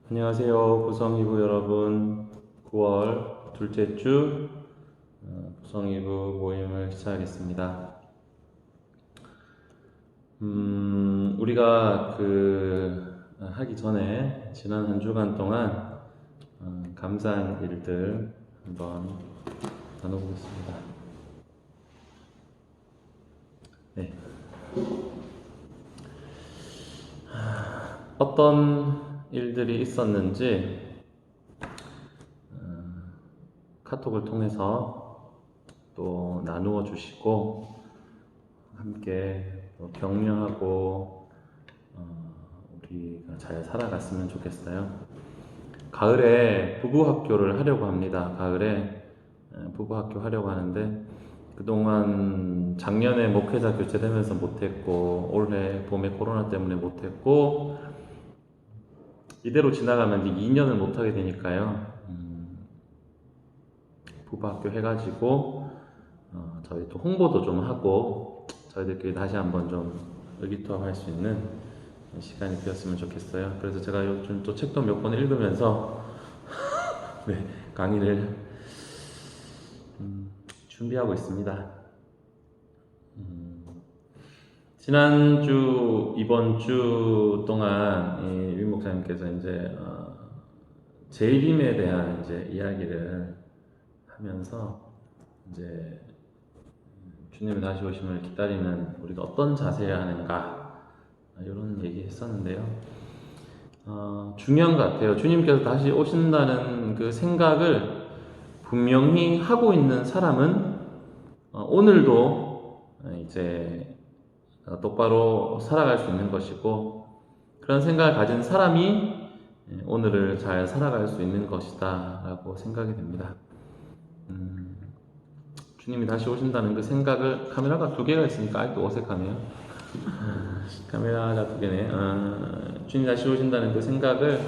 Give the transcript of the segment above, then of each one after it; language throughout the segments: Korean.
안녕하세요. 구성이부 여러분. 9월 둘째 주 구성이부 모임을 시작하겠습니다. 우리가 하기 전에 지난 한 주간 동안 감사한 일들 한번 나눠보겠습니다. 네. 어떤 일들이 있었는지 카톡을 통해서 또 나누어 주시고 함께 또 격려하고 우리가 잘 살아갔으면 좋겠어요. 가을에 부부학교를 하려고 합니다. 가을에 부부학교 하려고 하는데 그동안 작년에 목회자 교체되면서 못했고 올해 봄에 코로나 때문에 못했고 이대로 지나가면 이제 2년을 못하게 되니까요. 부부학교 해가지고 저희 또 홍보도 좀 하고 저희들끼리 다시 한번 좀 의기투합할 수 있는 시간이 되었으면 좋겠어요. 그래서 제가 요즘 또 책도 몇 권 읽으면서 네, 강의를 준비하고 있습니다. 지난주, 이번 주 동안 이 목사님께서 이제 재림에 대한 이제 이야기를 하면서 이제 주님의 다시 오심을 기다리는 우리가 어떤 자세여야 하는가 이런 얘기 했었는데요. 중요한 것 같아요. 주님께서 다시 오신다는 그 생각을 분명히 하고 있는 사람은 오늘도 이제 똑바로 살아갈 수 있는 것이고 그런 생각을 가진 사람이 오늘을 잘 살아갈 수 있는 것이다 라고 생각이 됩니다. 주님이 다시 오신다는 그 생각을 카메라가 두 개가 있으니까 아직도 어색하네요. 카메라가 두 개네. 주님이 다시 오신다는 그 생각을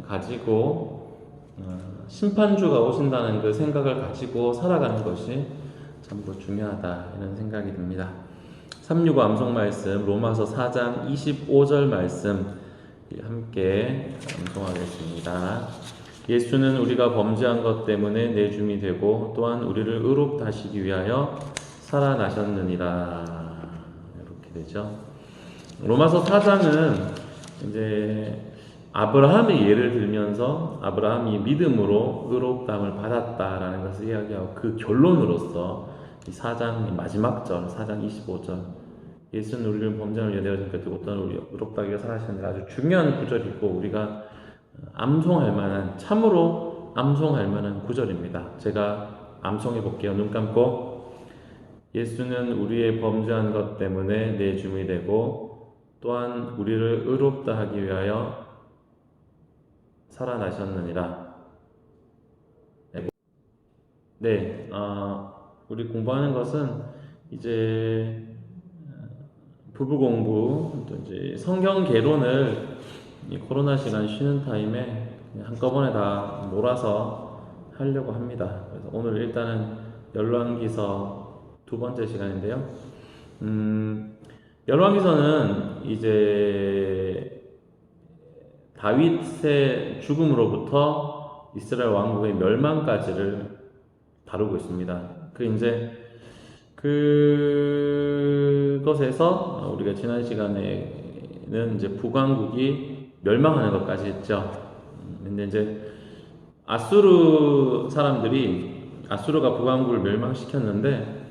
가지고 심판주가 오신다는 그 생각을 가지고 살아가는 것이 참으로 중요하다 이런 생각이 듭니다. 365 암송 말씀 로마서 4장 25절 말씀 함께 암송하겠습니다. 예수는 우리가 범죄한 것 때문에 내줌이 되고 또한 우리를 의롭다 하시기 위하여 살아나셨느니라 이렇게 되죠. 로마서 4장은 이제 아브라함의 예를 들면서 아브라함이 믿음으로 의롭다함을 받았다라는 것을 이야기하고 그 결론으로서 이 4장 마지막 절 4장 25절 예수는 우리를 범죄함을 위하여 내어진 것이고 또한 우리 의롭다 하기가 살아나셨느니라 아주 중요한 구절이고 우리가 암송할 만한 참으로 암송할 만한 구절입니다. 제가 암송해 볼게요. 눈 감고 예수는 우리의 범죄한 것 때문에 내줌이 되고 또한 우리를 의롭다 하기 위하여 살아나셨느니라. 네, 우리 공부하는 것은 이제 부부 공부, 또 이제 성경 개론을 이 코로나 시간 쉬는 타임에 그냥 한꺼번에 다 몰아서 하려고 합니다. 그래서 오늘 일단은 열왕기서 두 번째 시간인데요. 열왕기서는 이제 다윗의 죽음으로부터 이스라엘 왕국의 멸망까지를 다루고 있습니다. 그것에서 우리가 지난 시간에는 이제 북왕국이 멸망하는 것까지 했죠. 근데 이제 아수르가 북왕국을 멸망시켰는데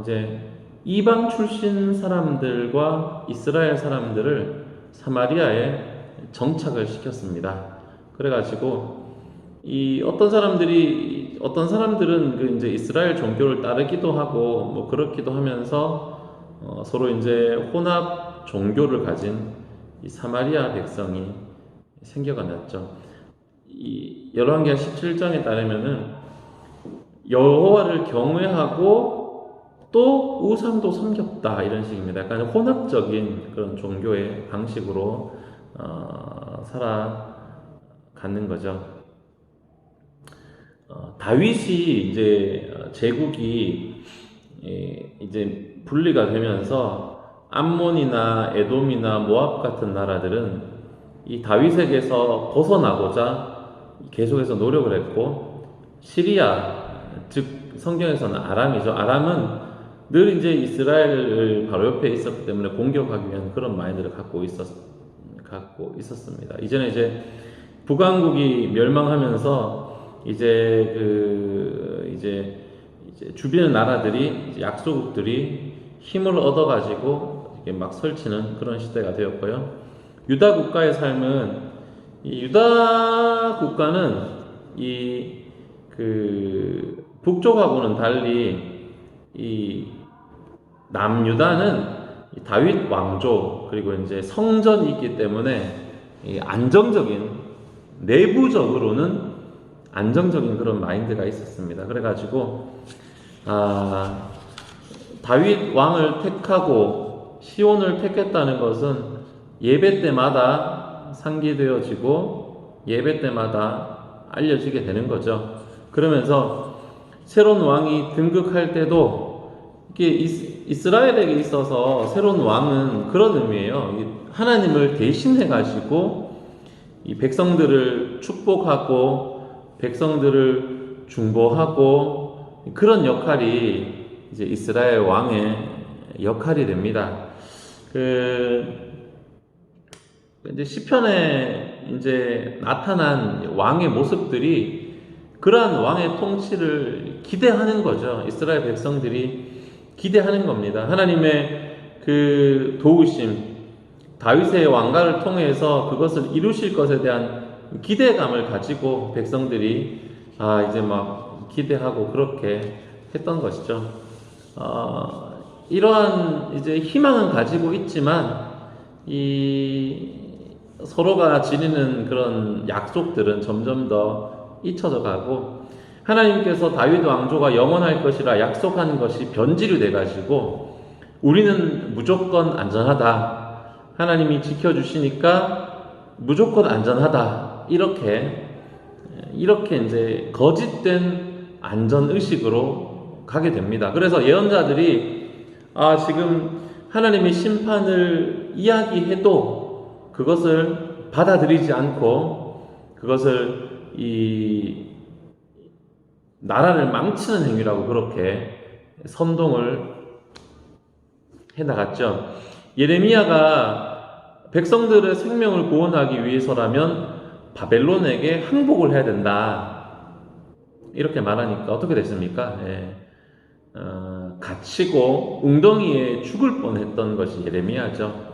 이제 이방 출신 사람들과 이스라엘 사람들을 사마리아에 정착을 시켰습니다. 그래가지고 어떤 사람들은 그 이제 이스라엘 종교를 따르기도 하고 뭐 그렇기도 하면서 서로 이제 혼합 종교를 가진 이 사마리아 백성이 생겨났죠. 이 열왕기하 17장에 따르면은 여호와를 경외하고 또 우상도 섬겼다 이런 식입니다. 약간 혼합적인 그런 종교의 방식으로 살아가는 거죠. 다윗이 이제 제국이 이제 분리가 되면서 암몬이나 에돔이나 모압 같은 나라들은 이 다윗에게서 벗어나고자 계속해서 노력을 했고, 시리아, 즉 성경에서는 아람이죠. 아람은 늘 이제 이스라엘을 바로 옆에 있었기 때문에 공격하기 위한 그런 마인드를 갖고 있었습니다. 이제는 이제 북왕국이 멸망하면서 이제 주변 나라들이, 이제 약소국들이 힘을 얻어가지고 이게 막 설치는 그런 시대가 되었고요. 유다 국가의 삶은, 이 유다 국가는 북쪽하고는 달리 이 남유다는 다윗 왕조, 그리고 이제 성전이 있기 때문에 이 내부적으로는 안정적인 그런 마인드가 있었습니다. 그래가지고 다윗 왕을 택하고 시온을 택했다는 것은 예배 때마다 상기되어지고 예배 때마다 알려지게 되는 거죠. 그러면서 새로운 왕이 등극할 때도 이게 이스라엘에게 있어서 새로운 왕은 그런 의미예요. 하나님을 대신해 가지고 이 백성들을 축복하고 백성들을 중보하고 그런 역할이 이제 이스라엘 왕의 역할이 됩니다. 이제 시편에 이제 나타난 왕의 모습들이 그러한 왕의 통치를 기대하는 거죠. 이스라엘 백성들이 기대하는 겁니다. 하나님의 그 도우심, 다윗의 왕가를 통해서 그것을 이루실 것에 대한 기대감을 가지고 백성들이 이제 막 기대하고 그렇게 했던 것이죠. 이러한 이제 희망은 가지고 있지만 서로가 지니는 그런 약속들은 점점 더 잊혀져 가고, 하나님께서 다윗 왕조가 영원할 것이라 약속한 것이 변질이 돼가지고 우리는 무조건 안전하다, 하나님이 지켜주시니까 무조건 안전하다, 이렇게 이제 거짓된 안전의식으로 가게 됩니다. 그래서 예언자들이 지금 하나님의 심판을 이야기해도 그것을 받아들이지 않고 그것을 나라를 망치는 행위라고 그렇게 선동을 해나갔죠. 예레미야가 백성들의 생명을 구원하기 위해서라면 바벨론에게 항복을 해야 된다, 이렇게 말하니까 어떻게 됐습니까? 갇히고 웅덩이에 죽을 뻔했던 것이 예레미야죠.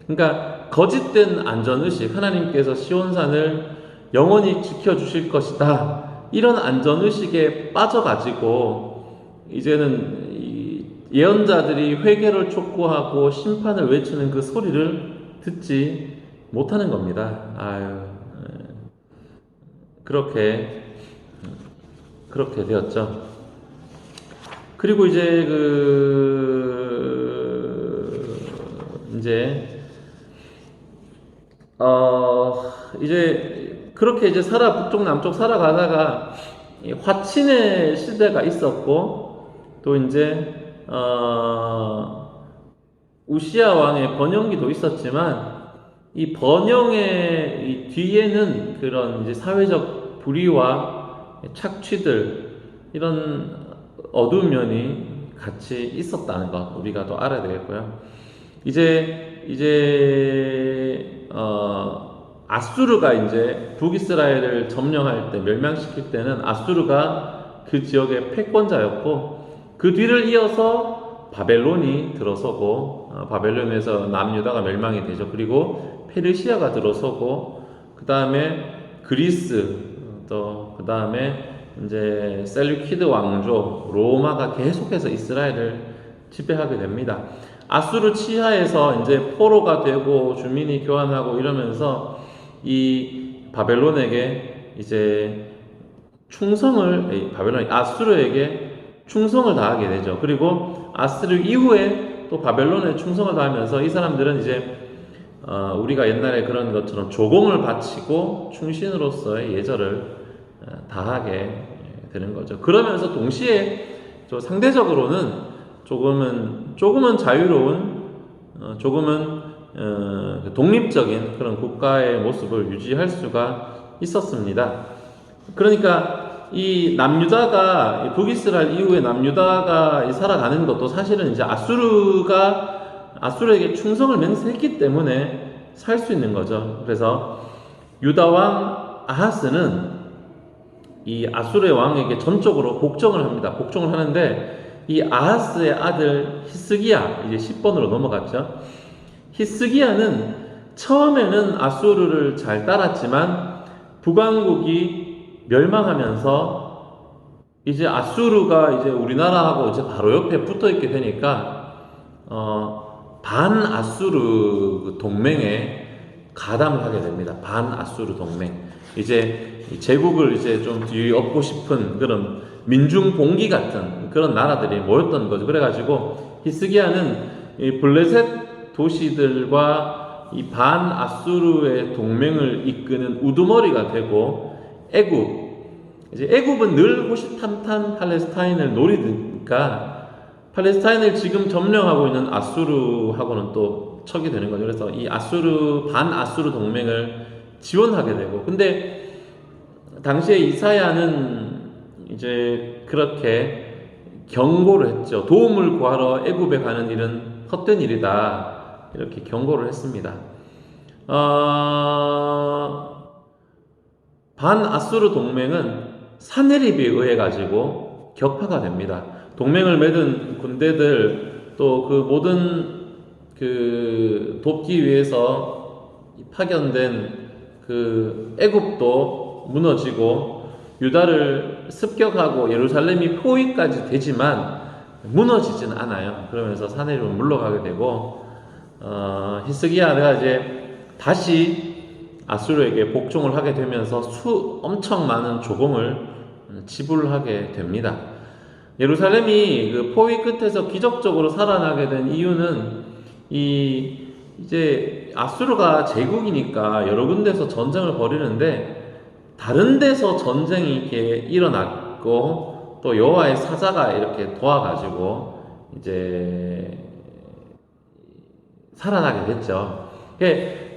그러니까 거짓된 안전의식, 하나님께서 시온산을 영원히 지켜주실 것이다, 이런 안전의식에 빠져가지고 이제는 예언자들이 회개를 촉구하고 심판을 외치는 그 소리를 듣지 못하는 겁니다. 그렇게 되었죠. 그리고 이제 그렇게 이제 북쪽 남쪽 살아가다가 화친의 시대가 있었고, 또 이제 우시야 왕의 번영기도 있었지만, 이 번영의 이 뒤에는 그런 이제 사회적 불의와 착취들, 이런 어두운 면이 같이 있었다는 것 우리가 또 알아야 되겠고요. 아수르가 이제 북이스라엘을 점령할 때, 멸망시킬 때는 아수르가 그 지역의 패권자였고, 그 뒤를 이어서 바벨론이 들어서고, 바벨론에서 남유다가 멸망이 되죠. 그리고 페르시아가 들어서고, 그 다음에 그리스, 또 그 다음에 이제 셀류키드 왕조 로마가 계속해서 이스라엘을 지배하게 됩니다. 아수르 치하에서 이제 포로가 되고 주민이 교환하고 이러면서 이 바벨론에게 이제 아수르에게 충성을 다하게 되죠. 그리고 아수르 이후에 또 바벨론에 충성을 다하면서 이 사람들은 이제 우리가 옛날에 그런 것처럼 조공을 바치고 충신으로서의 예절을 다하게 되는 거죠. 그러면서 동시에 상대적으로는 조금은 자유로운, 조금은 독립적인 그런 국가의 모습을 유지할 수가 있었습니다. 그러니까 이 남유다가 북이스라엘 이후에 남유다가 살아가는 것도 사실은 이제 아수르에게 충성을 맹세했기 때문에 살 수 있는 거죠. 그래서 유다 왕 아하스는 이 아수르의 왕에게 전적으로 복종을 합니다. 복종을 하는데 이 아하스의 아들 히스기야, 이제 10번으로 넘어갔죠. 히스기야는 처음에는 아수르를 잘 따랐지만 북왕국이 멸망하면서 이제 아수르가 이제 우리나라하고 이제 바로 옆에 붙어 있게 되니까 반아수르 동맹에 가담을 하게 됩니다. 반아수르 동맹. 이제 제국을 이제 좀 뒤엎고 싶은 그런 민중봉기 같은 그런 나라들이 모였던 거죠. 그래가지고 히스기야는 이 블레셋 도시들과 이 반아수르의 동맹을 이끄는 우두머리가 되고 이제 애굽은 늘 호시탐탐 팔레스타인을 노리니까 팔레스타인을 지금 점령하고 있는 아수르하고는 또 척이 되는 거죠. 그래서 이 반아수르 동맹을 지원하게 되고, 근데 당시에 이사야는 이제 그렇게 경고를 했죠. 도움을 구하러 애굽에 가는 일은 헛된 일이다, 이렇게 경고를 했습니다. 반아수르 동맹은 사네립에 의해 가지고 격파가 됩니다. 동맹을 맺은 군대들 또 그 모든 돕기 위해서 파견된 애굽도 무너지고 유다를 습격하고 예루살렘이 포위까지 되지만 무너지진 않아요. 그러면서 사내립은 물러가게 되고 히스기야가 이제 다시 아수르에게 복종을 하게 되면서 엄청 많은 조공을 지불하게 됩니다. 예루살렘이 포위 끝에서 기적적으로 살아나게 된 이유는 이제 아수르가 제국이니까 여러 군데서 전쟁을 벌이는데 다른 데서 전쟁이 이렇게 일어났고 또 여호와의 사자가 이렇게 도와가지고 이제 살아나게 됐죠.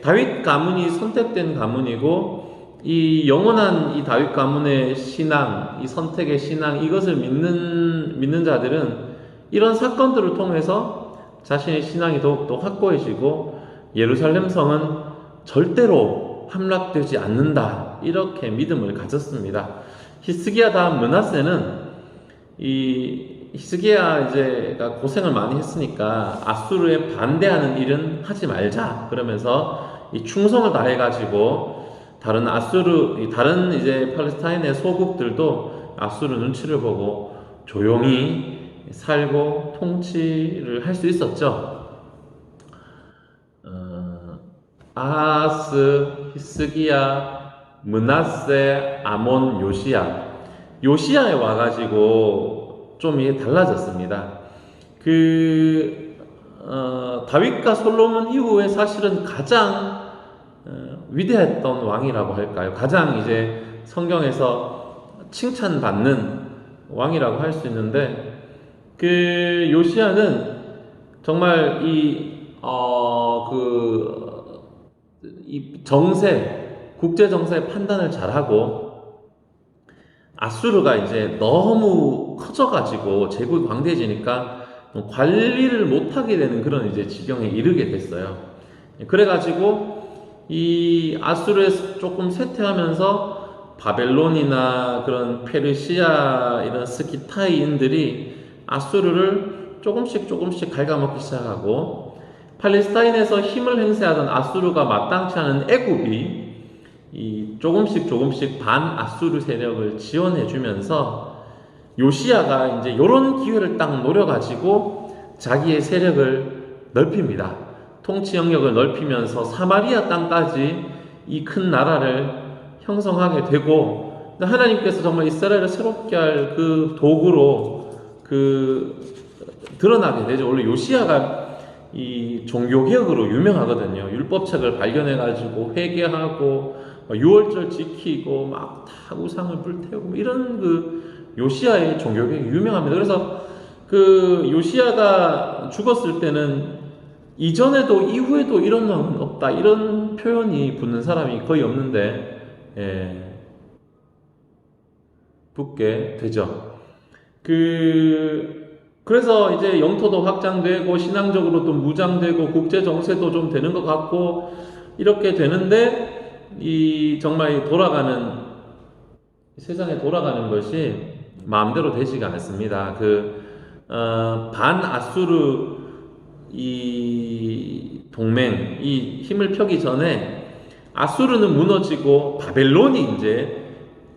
다윗 가문이 선택된 가문이고 이 영원한 이 다윗 가문의 신앙, 이 선택의 신앙, 이것을 믿는 자들은 이런 사건들을 통해서 자신의 신앙이 더욱더 확고해지고 예루살렘 성은 절대로 함락되지 않는다, 이렇게 믿음을 가졌습니다. 히스기야 다음 므낫세는 히스기야 이제가 고생을 많이 했으니까 아수르에 반대하는 일은 하지 말자, 그러면서 이 충성을 다해가지고 다른 이제 팔레스타인의 소국들도 아수르 눈치를 보고 조용히 살고 통치를 할 수 있었죠. 아하스, 히스기야, 므낫세, 아몬, 요시야에 와가지고 좀 이게 달라졌습니다. 다윗과 솔로몬 이후에 사실은 가장 위대했던 왕이라고 할까요? 가장 이제 성경에서 칭찬받는 왕이라고 할 수 있는데, 요시야는 정말 이 국제 정세 판단을 잘하고, 아수르가 이제 너무 커져가지고 제국이 광대해지니까 관리를 못하게 되는 그런 이제 지경에 이르게 됐어요. 그래가지고 이 아수르에서 조금 쇠퇴하면서 바벨론이나 그런 페르시아 이런 스키타이인들이 아수르를 조금씩 갉아먹기 시작하고, 팔레스타인에서 힘을 행사하던 아수르가 마땅치 않은 애굽이 조금씩 반아수르 세력을 지원해주면서 요시야가 이제 이런 기회를 딱 노려가지고 자기의 세력을 넓힙니다. 통치 영역을 넓히면서 사마리아 땅까지 이 큰 나라를 형성하게 되고, 하나님께서 정말 이스라엘을 새롭게 할 그 도구로 드러나게 되죠. 원래 요시야가 이 종교개혁으로 유명하거든요. 율법책을 발견해가지고 회개하고 유월절 지키고 막 다 우상을 불태우고 이런 요시야의 종교개혁이 유명합니다. 그래서 요시야가 죽었을 때는 이전에도 이후에도 이런 왕은 없다 이런 표현이 붙는 사람이 거의 없는데 붙게 되죠. 그래서 이제 영토도 확장되고 신앙적으로도 무장되고 국제 정세도 좀 되는 것 같고 이렇게 되는데 정말 세상에 돌아가는 것이 마음대로 되지가 않습니다. 반아수르 동맹 힘을 펴기 전에 아수르는 무너지고 바벨론이 이제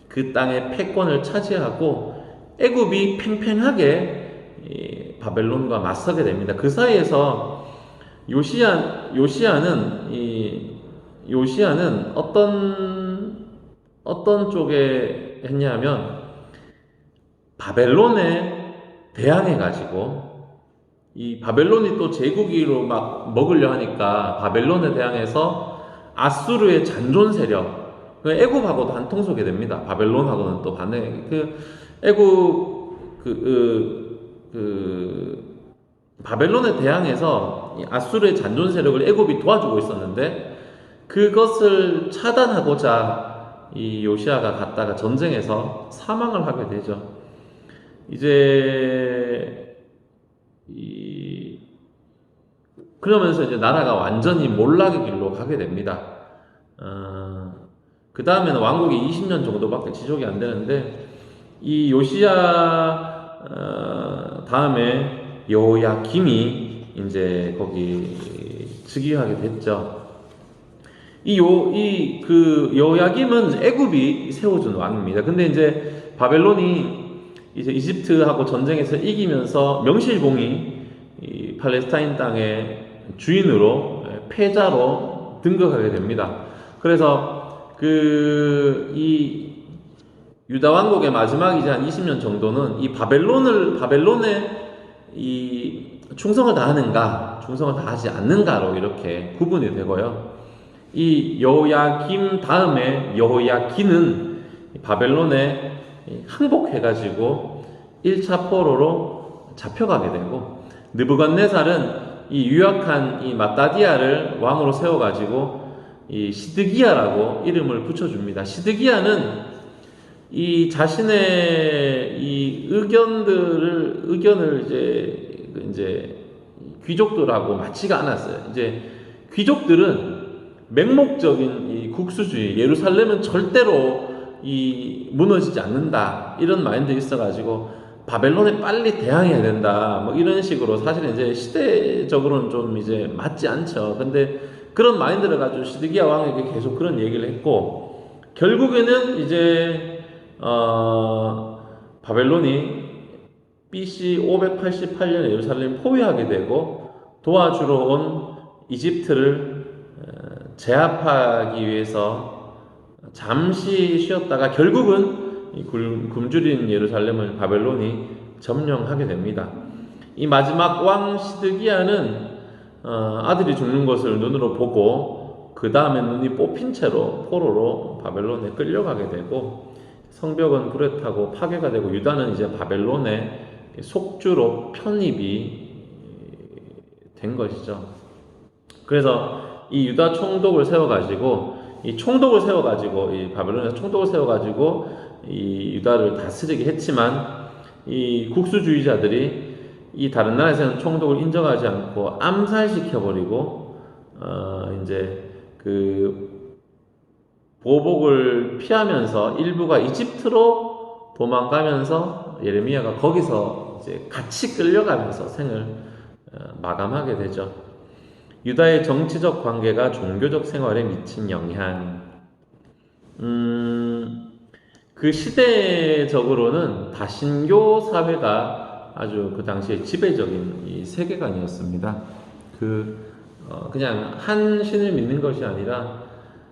그 땅의 패권을 차지하고 애굽이 팽팽하게 바벨론과 맞서게 됩니다. 그 사이에서 요시야는 어떤 쪽에 했냐면 바벨론에 대항해 가지고 이 바벨론이 또 제국으로 막 먹으려 하니까 바벨론에 대항해서 아수르의 잔존 세력 애굽하고도 한통속이 됩니다. 바벨론하고는 또 반대. 애굽 바벨론에 대항해서 아수르의 잔존 세력을 애굽이 도와주고 있었는데 그것을 차단하고자 이 요시야가 갔다가 전쟁에서 사망을 하게 되죠. 그러면서 이제 나라가 완전히 몰락의 길로 가게 됩니다. 그 다음에는 왕국이 20년 정도밖에 지속이 안 되는데 이 요시야 다음에 여호야김이 이제 거기 즉위하게 됐죠. 여호야김은 애굽이 세워준 왕입니다. 근데 이제 바벨론이 이제 이집트하고 전쟁에서 이기면서 명실공히 이 팔레스타인 땅의 주인으로 패자로 등극하게 됩니다. 그래서 이 유다 왕국의 마지막 이제 한 20년 정도는 이 바벨론에 이 충성을 다하는가, 충성을 다하지 않는가로 이렇게 구분이 되고요. 이 여호야김 다음에 여호야기는 바벨론에 항복해가지고 1차 포로로 잡혀가게 되고 느부갓네살은 이 유약한 이 마따디아를 왕으로 세워가지고 이 시드기야라고 이름을 붙여줍니다. 시드기야는 이 자신의 이 의견을 이제 귀족들하고 맞지가 않았어요. 이제 귀족들은 맹목적인 이 국수주의, 예루살렘은 절대로 무너지지 않는다 이런 마인드가 있어가지고 바벨론에 빨리 대항해야 된다 뭐 이런 식으로 사실은 이제 시대적으로는 좀 이제 맞지 않죠. 근데 그런 마인드를 가지고 시드기야 왕에게 계속 그런 얘기를 했고 결국에는 이제 바벨론이 BC 588년에 예루살렘을 포위하게 되고 도와주러 온 이집트를 제압하기 위해서 잠시 쉬었다가 결국은 이 굶주린 예루살렘을 바벨론이 점령하게 됩니다. 이 마지막 왕 시드기야는 아들이 죽는 것을 눈으로 보고 그 다음에 눈이 뽑힌 채로 포로로 바벨론에 끌려가게 되고 성벽은 불에 타고 파괴가 되고 유다는 이제 바벨론의 속주로 편입이 된 것이죠. 그래서 이 유다 총독을 세워가지고 이 바벨론에서 총독을 세워가지고 이 유다를 다스리게 했지만 이 국수주의자들이 이 다른 나라에서는 총독을 인정하지 않고 암살시켜버리고 이제 보복을 피하면서 일부가 이집트로 도망가면서 예레미야가 거기서 이제 같이 끌려가면서 생을 마감하게 되죠. 유다의 정치적 관계가 종교적 생활에 미친 영향. 그 시대적으로는 다신교 사회가 아주 그 당시에 지배적인 이 세계관이었습니다. 그냥 한 신을 믿는 것이 아니라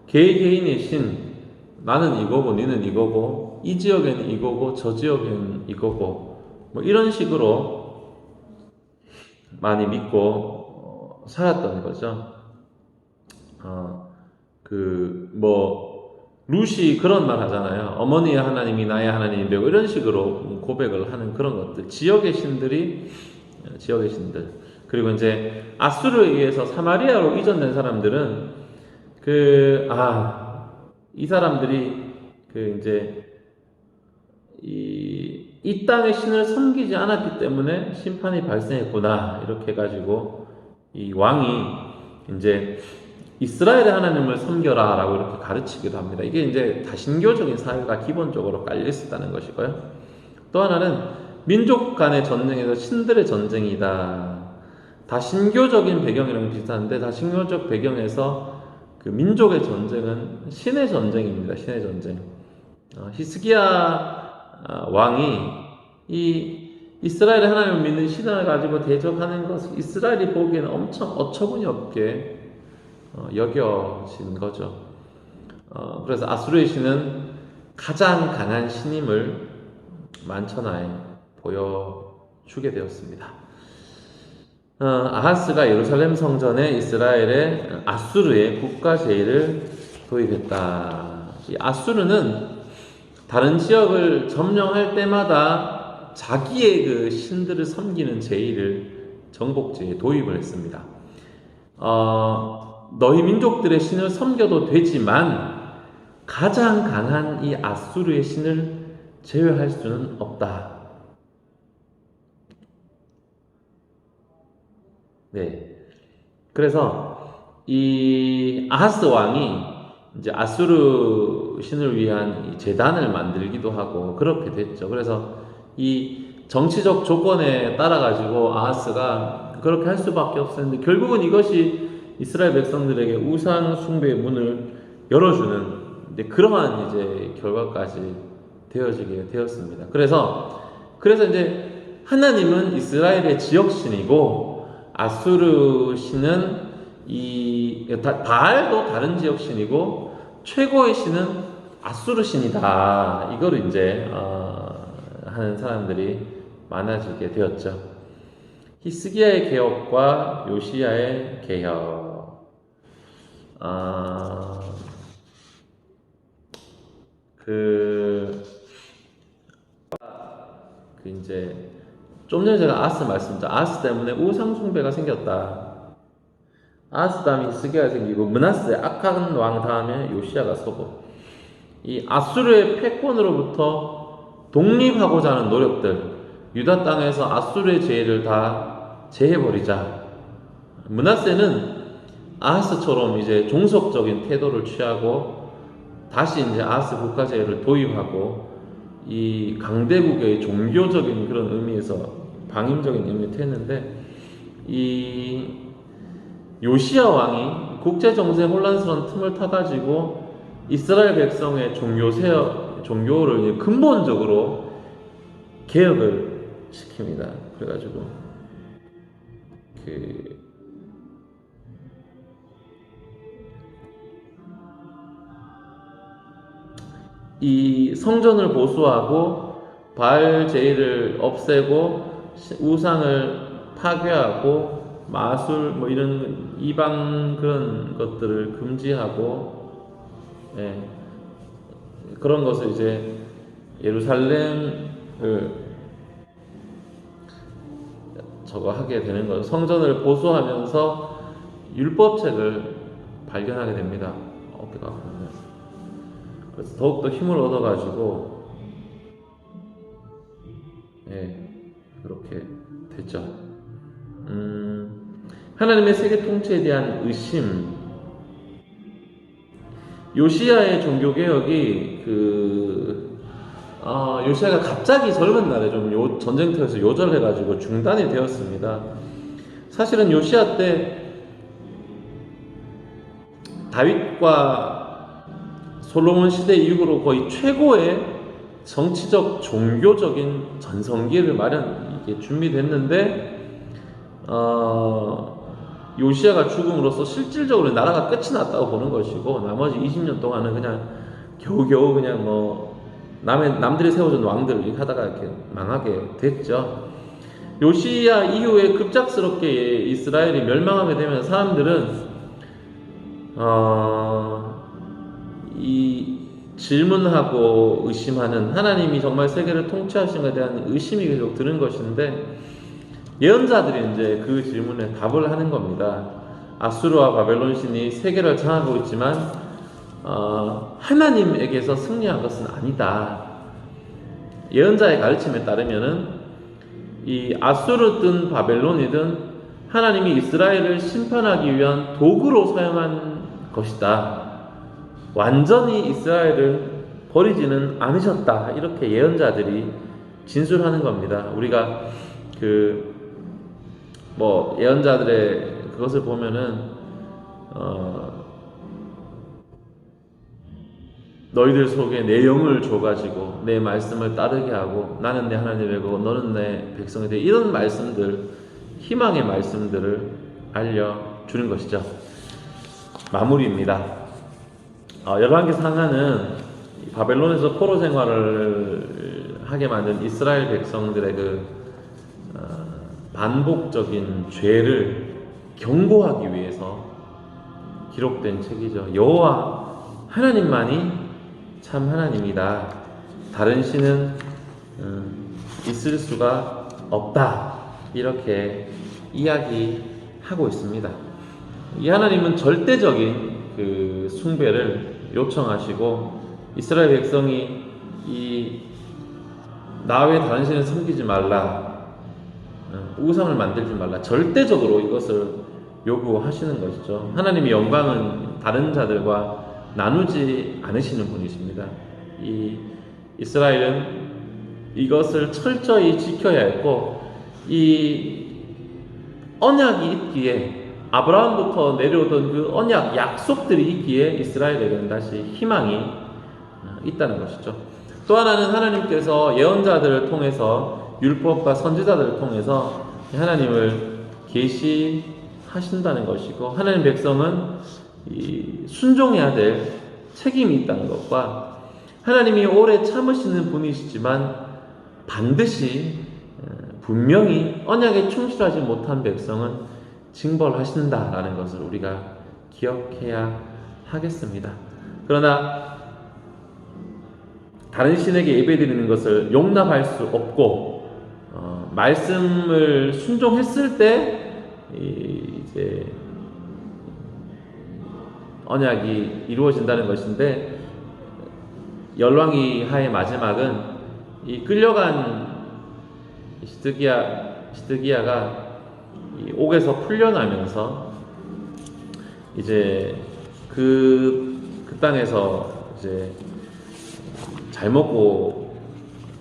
개개인의 신, 나는 이거고 니는 이거고 이 지역에는 이거고 저 지역에는 이거고 뭐 이런 식으로 많이 믿고 살았던 거죠. 루시 그런 말 하잖아요. 어머니의 하나님이 나의 하나님이 되고 이런 식으로 고백을 하는 그런 것들. 지역의 신들. 그리고 이제 아수르에 의해서 사마리아로 이전된 사람들은 이 사람들이 이제 이 땅의 신을 섬기지 않았기 때문에 심판이 발생했구나, 이렇게 해가지고 이 왕이 이제 이스라엘의 하나님을 섬겨라 라고 이렇게 가르치기도 합니다. 이게 이제 다신교적인 사회가 기본적으로 깔려 있었다는 것이고요. 또 하나는 민족 간의 전쟁에서 신들의 전쟁이다. 다신교적인 배경이랑 비슷한데, 다신교적 배경에서 그 민족의 전쟁은 신의 전쟁입니다. 신의 전쟁. 히스기야 왕이 이 이스라엘의 하나님을 믿는 신을 가지고 대적하는 것을 이스라엘이 보기에는 엄청 어처구니 없게 여겨진 거죠. 그래서 아수르의 신은 가장 강한 신임을 만천하에 보여주게 되었습니다. 아하스가 예루살렘 성전에 이스라엘의 아수르의 국가 제의를 도입했다. 이 아수르는 다른 지역을 점령할 때마다 자기의 그 신들을 섬기는 제의를 정복제에 도입을 했습니다. 너희 민족들의 신을 섬겨도 되지만 가장 강한 이 아수르의 신을 제외할 수는 없다. 네. 그래서 이 아하스 왕이 이제 아수르 신을 위한 제단을 만들기도 하고 그렇게 됐죠. 그래서 이 정치적 조건에 따라 가지고 아하스가 그렇게 할 수밖에 없었는데, 결국은 이것이 이스라엘 백성들에게 우상 숭배의 문을 열어주는 그러한 이제 결과까지 되어지게 되었습니다. 그래서 이제 하나님은 이스라엘의 지역신이고, 아수르 신은 바알도 다른 지역 신이고, 최고의 신은 아수르 신이다. 이거를 이제 하는 사람들이 많아지게 되었죠. 히스기야의 개혁과 요시야의 개혁. 이제 좀 전에 제가 아하스 말씀드렸죠. 아하스 때문에 우상 숭배가 생겼다. 아하스 다음에 히스기야가 생기고, 므낫세 악한 왕 다음에 요시야가 서고, 이 아수르의 패권으로부터 독립하고자 하는 노력들, 유다 땅에서 아수르의 제의를 다 제해버리자. 므낫세는 아하스처럼 이제 종속적인 태도를 취하고 다시 이제 아하스 국가 제의를 도입하고, 이 강대국의 종교적인 그런 의미에서 방임적인 의미를 했는데, 이 요시야 왕이 국제 정세 혼란스러운 틈을 타가지고 이스라엘 백성의 종교를 근본적으로 개혁을 시킵니다. 그래가지고 이 성전을 보수하고 바알 제의를 없애고 우상을 파괴하고 마술 이런 이방 그런 것들을 금지하고, 그런 것을 이제 예루살렘을 하게 되는 거예요. 성전을 보수하면서 율법책을 발견하게 됩니다. 어깨가 아프네. 그래서 더욱더 힘을 얻어가지고 그렇게 됐죠. 하나님의 세계 통치에 대한 의심. 요시야의 종교개혁이 요시야가 갑자기 젊은 날에 좀 전쟁터에서 요절해가지고 중단이 되었습니다. 사실은 요시야 때 다윗과 솔로몬 시대 이후로 거의 최고의 정치적 종교적인 전성기를 이게 준비됐는데, 요시야가 죽음으로써 실질적으로 나라가 끝이 났다고 보는 것이고, 나머지 20년 동안은 그냥 겨우겨우 그냥 남들이 세워준 왕들 이렇게 하다가 이렇게 망하게 됐죠. 요시야 이후에 급작스럽게 이스라엘이 멸망하게 되면 사람들은 이 질문하고 의심하는, 하나님이 정말 세계를 통치하신 것에 대한 의심이 계속 드는 것인데, 예언자들이 이제 그 질문에 답을 하는 겁니다. 아수르와 바벨론 신이 세계를 장악하고 있지만 하나님에게서 승리한 것은 아니다. 예언자의 가르침에 따르면은 이 아수르든 바벨론이든 하나님이 이스라엘을 심판하기 위한 도구로 사용한 것이다. 완전히 이스라엘을 버리지는 않으셨다. 이렇게 예언자들이 진술하는 겁니다. 우리가 예언자들의 그것을 보면은 너희들 속에 내 영을 줘가지고 내 말씀을 따르게 하고 나는 내 하나님의 거고 너는 내 백성이 되 이런 말씀들, 희망의 말씀들을 알려주는 것이죠. 마무리입니다. 열왕기 상하는 바벨론에서 포로 생활을 하게 만든 이스라엘 백성들의 반복적인 죄를 경고하기 위해서 기록된 책이죠. 여호와 하나님만이 참 하나님이다. 다른 신은 있을 수가 없다. 이렇게 이야기하고 있습니다. 이 하나님은 절대적인 그 숭배를 요청하시고 이스라엘 백성이 나 외에 다른 신을 섬기지 말라, 우상을 만들지 말라, 절대적으로 이것을 요구하시는 것이죠. 하나님의 영광은 다른 자들과 나누지 않으시는 분이십니다. 이 이스라엘은 이것을 철저히 지켜야 했고, 이 언약이 있기에, 아브라함부터 내려오던 그 언약 약속들이 있기에 이스라엘에게는 다시 희망이 있다는 것이죠. 또 하나는 하나님께서 예언자들을 통해서, 율법과 선지자들을 통해서 하나님을 계시하신다는 것이고, 하나님 백성은 순종해야 될 책임이 있다는 것과, 하나님이 오래 참으시는 분이시지만 반드시 분명히 언약에 충실하지 못한 백성은 징벌하신다라는 것을 우리가 기억해야 하겠습니다. 그러나 다른 신에게 예배드리는 것을 용납할 수 없고, 말씀을 순종했을 때 이제 언약이 이루어진다는 것인데, 열왕기 하의 마지막은 이 끌려간 시드기야가 이 옥에서 풀려나면서 이제 그 땅에서 이제 잘 먹고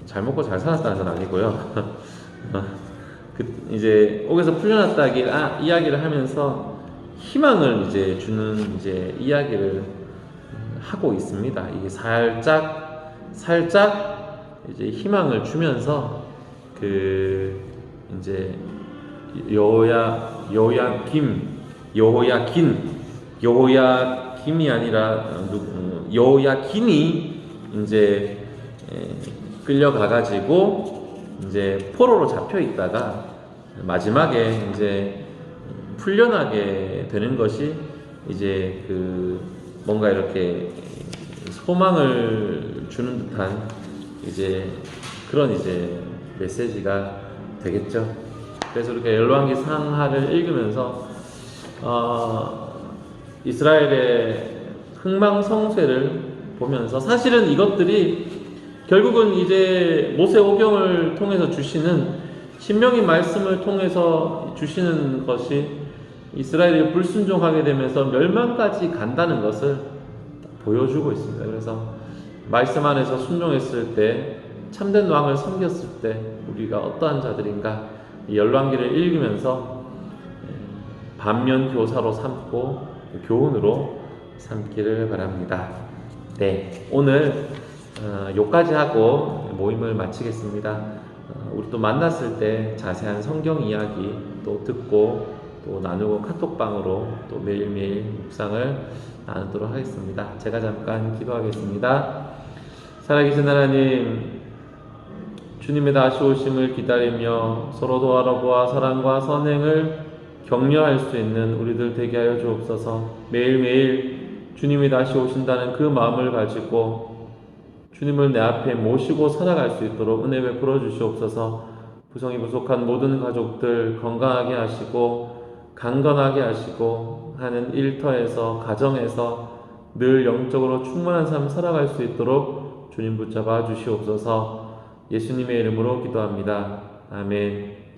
잘 살았다는 건 아니고요. 이제 옥에서 풀려났다 이야기를 하면서 희망을 이제 주는 이제 이야기를 하고 있습니다. 이게 살짝 이제 희망을 주면서 이제 여호야김이 아니라 여호야긴이 이제 끌려가가지고 이제 포로로 잡혀 있다가 마지막에 이제 풀려나게 되는 것이 이제 뭔가 이렇게 소망을 주는 듯한 이제 그런 이제 메시지가 되겠죠. 그래서 이렇게 열왕기 상하를 읽으면서 이스라엘의 흥망성쇠를 보면서, 사실은 이것들이 결국은 이제 모세오경을 통해서 주시는 신명기 말씀을 통해서 주시는 것이 이스라엘이 불순종하게 되면서 멸망까지 간다는 것을 보여주고 있습니다. 그래서 말씀 안에서 순종했을 때, 참된 왕을 섬겼을 때 우리가 어떠한 자들인가, 이 열왕기를 읽으면서 반면 교사로 삼고 교훈으로 삼기를 바랍니다. 네, 오늘 요까지 하고 모임을 마치겠습니다. 우리 또 만났을 때 자세한 성경 이야기 또 듣고 또 나누고 카톡방으로 또 매일매일 묵상을 나누도록 하겠습니다. 제가 잠깐 기도하겠습니다. 살아계신 하나님, 주님의 다시 오심을 기다리며 서로 도와보아 사랑과 선행을 격려할 수 있는 우리들 되게 하여 주옵소서. 매일매일 주님이 다시 오신다는 그 마음을 가지고 주님을 내 앞에 모시고 살아갈 수 있도록 은혜 베풀어 주시옵소서. 구성이 부족한 모든 가족들 건강하게 하시고 강건하게 하시고 하는 일터에서 가정에서 늘 영적으로 충만한 삶 살아갈 수 있도록 주님 붙잡아 주시옵소서. 예수님의 이름으로 기도합니다. 아멘.